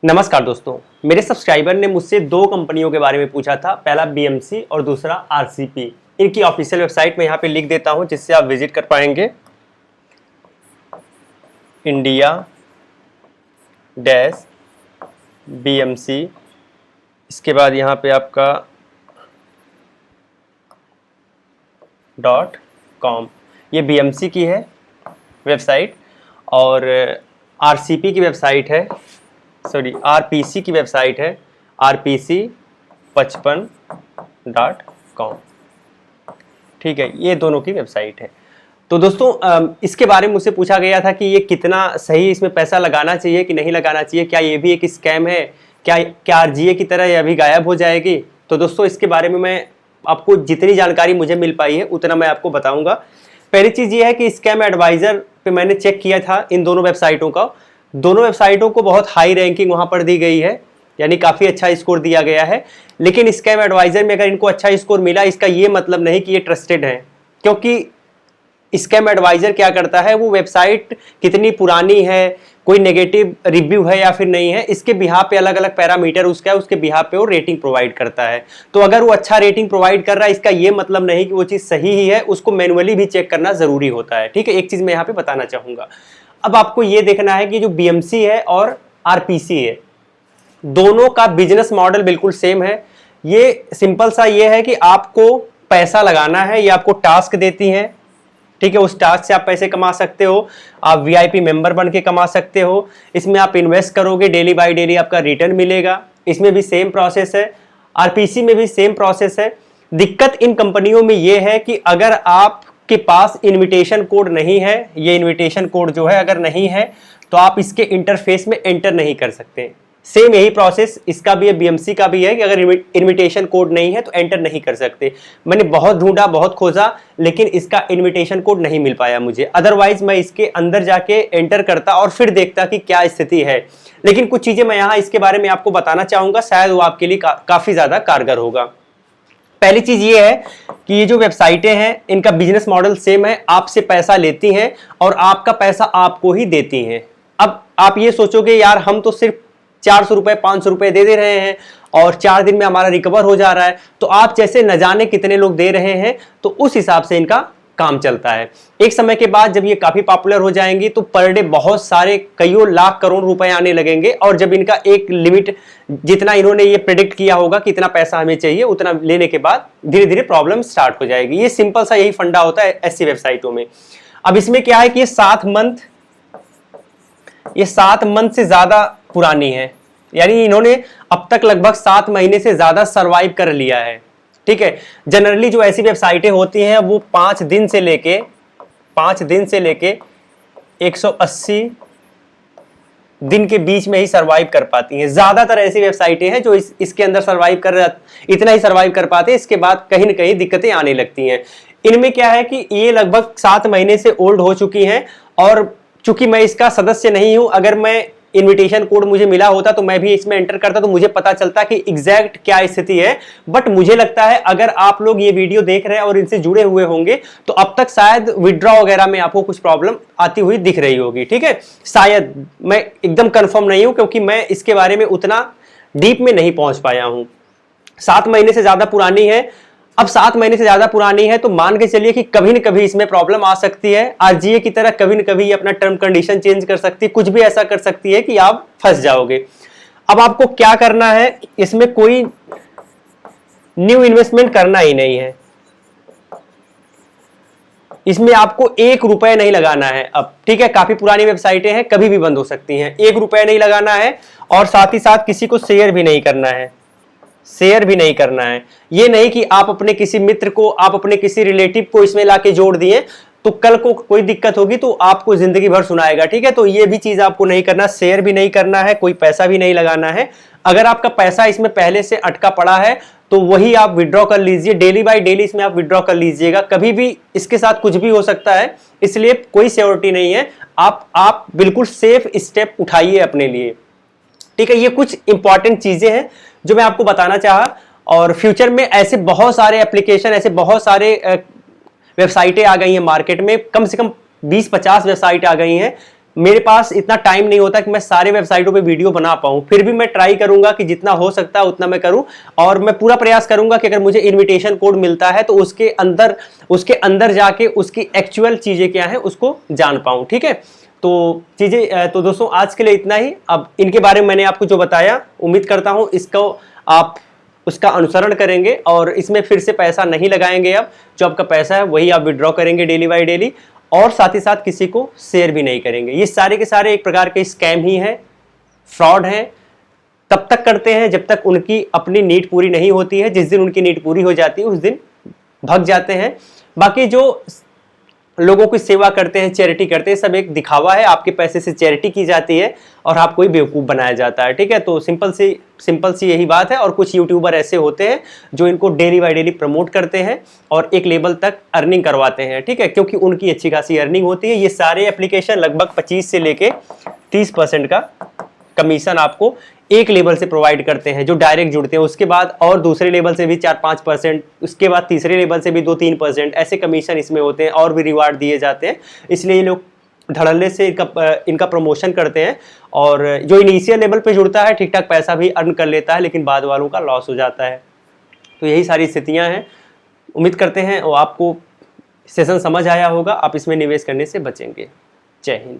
नमस्कार दोस्तों, मेरे सब्सक्राइबर ने मुझसे दो कंपनियों के बारे में पूछा था। पहला बीएमसी और दूसरा आरसीपी। इनकी ऑफिशियल वेबसाइट मैं यहाँ पे लिख देता हूँ जिससे आप विजिट कर पाएंगे। इंडिया डैश बीएमसी, इसके बाद यहाँ पे आपका .com, ये बीएमसी की है वेबसाइट और आरसीपी की वेबसाइट है, आरपीसी की वेबसाइट है rpc55.com। ठीक है, ये दोनों की वेबसाइट है। तो दोस्तों इसके बारे में मुझसे पूछा गया था कि ये कितना सही, इसमें पैसा लगाना चाहिए कि नहीं लगाना चाहिए, क्या ये भी एक स्कैम है, क्या आरजीए की तरह ये अभी गायब हो जाएगी। तो दोस्तों इसके बारे में मैं आपको जितनी जानकारी मुझे मिल पाई है उतना मैं आपको बताऊंगा। पहली चीज़ ये है कि स्कैम एडवाइज़र पे मैंने चेक किया था इन दोनों वेबसाइटों का। दोनों वेबसाइटों को बहुत हाई रैंकिंग वहाँ पर दी गई है, यानी काफ़ी अच्छा स्कोर दिया गया है। लेकिन स्कैम एडवाइज़र में अगर इनको अच्छा स्कोर मिला, इसका ये मतलब नहीं कि ये ट्रस्टेड है, क्योंकि स्कैम एडवाइज़र क्या करता है, वो वेबसाइट कितनी पुरानी है, कोई नेगेटिव रिव्यू है या फिर नहीं है, इसके बिहाफ पे अलग अलग पैरामीटर उसका है, उसके बिहाफ पे वो रेटिंग प्रोवाइड करता है। तो अगर वो अच्छा रेटिंग प्रोवाइड कर रहा है, इसका ये मतलब नहीं कि वो चीज़ सही ही है, उसको मैनुअली भी चेक करना ज़रूरी होता है। ठीक है, एक चीज़ मैं यहाँ पे बताना चाहूँगा। अब आपको ये देखना है कि जो बीएमसी है और आरपीसी है, दोनों का बिजनेस मॉडल बिल्कुल सेम है। ये सिंपल सा ये है कि आपको पैसा लगाना है, ये आपको टास्क देती हैं। ठीक है, उस टास्क से आप पैसे कमा सकते हो, आप वीआईपी मेंबर बन के कमा सकते हो। इसमें आप इन्वेस्ट करोगे, डेली बाय डेली आपका रिटर्न मिलेगा। इसमें भी सेम प्रोसेस है, आरपीसी में भी सेम प्रोसेस है। दिक्कत इन कंपनियों में ये है कि अगर आपके पास इनविटेशन कोड नहीं है, ये इनविटेशन कोड जो है अगर नहीं है तो आप इसके इंटरफेस में एंटर नहीं कर सकते। सेम यही प्रोसेस इसका भी है, बीएमसी का भी है कि अगर इनविटेशन कोड नहीं है तो एंटर नहीं कर सकते। मैंने बहुत ढूंढा, बहुत खोजा, लेकिन इसका इनविटेशन कोड नहीं मिल पाया मुझे। अदरवाइज मैं इसके अंदर जाके एंटर करता और फिर देखता कि क्या स्थिति है। लेकिन कुछ चीजें मैं यहाँ इसके बारे में आपको बताना चाहूंगा, शायद वो आपके लिए काफी ज्यादा कारगर होगा। पहली चीज ये है कि ये जो वेबसाइटें हैं इनका बिजनेस मॉडल सेम है, आपसे पैसा लेती हैं और आपका पैसा आपको ही देती हैं। अब आप ये सोचोगे यार हम तो सिर्फ 400 रुपए 500 रुपए दे रहे हैं और 4 दिन में हमारा रिकवर हो जा रहा है, तो आप जैसे न जाने कितने लोग दे रहे हैं, तो उस हिसाब से इनका काम चलता है। एक समय के बाद जब ये काफी पॉपुलर हो जाएंगी तो पर डे बहुत सारे कईयों लाख करोड़ रुपए आने लगेंगे और जब इनका एक लिमिट, जितना इन्होंने ये प्रेडिक्ट किया होगा कितना पैसा हमें चाहिए, उतना लेने के बाद धीरे धीरे प्रॉब्लम स्टार्ट हो जाएगी। ये सिंपल सा यही फंडा होता है ऐसी वेबसाइटों में। अब इसमें क्या है कि ये 7 मंथ से ज्यादा पुरानी है, यानी इन्होंने अब तक लगभग 7 महीने से ज्यादा सरवाइव कर लिया है। ठीक है, जनरली जो ऐसी वेबसाइटें होती हैं वो 5 दिन से लेके 180 दिन के बीच में ही सरवाइव कर पाती हैं। ज्यादातर ऐसी वेबसाइटें हैं जो इसके अंदर इतना ही सरवाइव कर पाते हैं, इसके बाद कहीं ना कहीं दिक्कतें आने लगती हैं। इनमें क्या है कि ये लगभग 7 महीने से ओल्ड हो चुकी हैं और चूंकि मैं इसका सदस्य नहीं हूं, अगर मैं इनविटेशन कोड मुझे मिला होता तो मैं भी इसमें एंटर करता तो मुझे पता चलता कि एग्जैक्ट क्या स्थिति है। बट मुझे लगता है अगर आप लोग ये वीडियो देख रहे हैं और इनसे जुड़े हुए होंगे तो अब तक शायद विड्रॉ वगैरह में आपको कुछ प्रॉब्लम आती हुई दिख रही होगी। ठीक है, शायद, मैं एकदम कंफर्म नहीं हूं क्योंकि मैं इसके बारे में उतना डीप में नहीं पहुंच पाया हूं। 7 महीने से ज्यादा पुरानी है। अब 7 महीने से ज्यादा पुरानी है तो मान के चलिए कि कभी न कभी इसमें प्रॉब्लम आ सकती है। आरजीए की तरह कभी न कभी अपना टर्म कंडीशन चेंज कर सकती है, कुछ भी ऐसा कर सकती है कि आप फंस जाओगे। अब आपको क्या करना है, इसमें कोई न्यू इन्वेस्टमेंट करना ही नहीं है। इसमें आपको 1 रुपए नहीं लगाना है। अब ठीक है, काफी पुरानी वेबसाइटें हैं, कभी भी बंद हो सकती हैं। 1 रुपए नहीं लगाना है और साथ ही साथ किसी को शेयर भी नहीं करना है। ये नहीं कि आप अपने किसी मित्र को, आप अपने किसी रिलेटिव को इसमें लाके जोड़ दिए तो कल को कोई दिक्कत होगी तो आपको जिंदगी भर सुनाएगा। ठीक है, तो ये भी चीज आपको नहीं करना, शेयर भी नहीं करना है, कोई पैसा भी नहीं लगाना है। अगर आपका पैसा इसमें पहले से अटका पड़ा है तो वही आप विड्रॉ कर लीजिए, डेली बाय डेली इसमें आप विड्रॉ कर लीजिएगा। कभी भी इसके साथ कुछ भी हो सकता है, इसलिए कोई सिक्योरिटी नहीं है। आप बिल्कुल सेफ स्टेप उठाइए अपने लिए। ठीक है, ये कुछ इंपॉर्टेंट चीजें हैं जो मैं आपको बताना चाहा। और फ्यूचर में ऐसे बहुत सारे एप्लीकेशन, ऐसे बहुत सारे वेबसाइटें आ गई हैं मार्केट में, कम से कम 20-50 वेबसाइट आ गई हैं मेरे पास इतना टाइम नहीं होता कि मैं सारे वेबसाइटों पे वीडियो बना पाऊं, फिर भी मैं ट्राई करूंगा कि जितना हो सकता है उतना मैं करूं, और मैं पूरा प्रयास करूंगा कि अगर मुझे इनविटेशन कोड मिलता है तो उसके अंदर जाके उसकी एक्चुअल चीजें क्या है उसको जान पाऊं। ठीक है, तो चीजें, तो दोस्तों आज के लिए इतना ही। अब इनके बारे में मैंने आपको जो बताया, उम्मीद करता हूं इसको आप उसका अनुसरण करेंगे और इसमें फिर से पैसा नहीं लगाएंगे। अब जो आपका पैसा है वही आप विड्रॉ करेंगे डेली बाय डेली, और साथ ही साथ किसी को शेयर भी नहीं करेंगे। ये सारे के सारे एक प्रकार के स्कैम ही है, फ्रॉड है। तब तक करते हैं जब तक उनकी अपनी नीड पूरी नहीं होती है, जिस दिन उनकी नीड पूरी हो जाती है उस दिन भाग जाते हैं। बाकी जो लोगों की सेवा करते हैं, चैरिटी करते हैं, सब एक दिखावा है। आपके पैसे से चैरिटी की जाती है और आपको ही बेवकूफ़ बनाया जाता है। ठीक है, तो सिंपल सी यही बात है। और कुछ यूट्यूबर ऐसे होते हैं जो इनको डेली बाय डेली प्रमोट करते हैं और एक लेवल तक अर्निंग करवाते हैं। ठीक है, क्योंकि उनकी अच्छी खासी अर्निंग होती है। ये सारे एप्लीकेशन लगभग 25 से लेके 30% का कमीशन आपको एक लेवल से प्रोवाइड करते हैं, जो डायरेक्ट जुड़ते हैं। उसके बाद और दूसरे लेवल से भी 4-5%, उसके बाद तीसरे लेवल से भी 2-3% ऐसे कमीशन इसमें होते हैं, और भी रिवार्ड दिए जाते हैं। इसलिए ये लोग धड़ल्ले से इनका प्रमोशन करते हैं, और जो इनिशियल लेवल पे जुड़ता है ठीक ठाक पैसा भी अर्न कर लेता है, लेकिन बाद वालों का लॉस हो जाता है। तो यही सारी स्थितियाँ हैं। उम्मीद करते हैं और आपको सेशन समझ आया होगा, आप इसमें निवेश करने से बचेंगे। जय हिंद।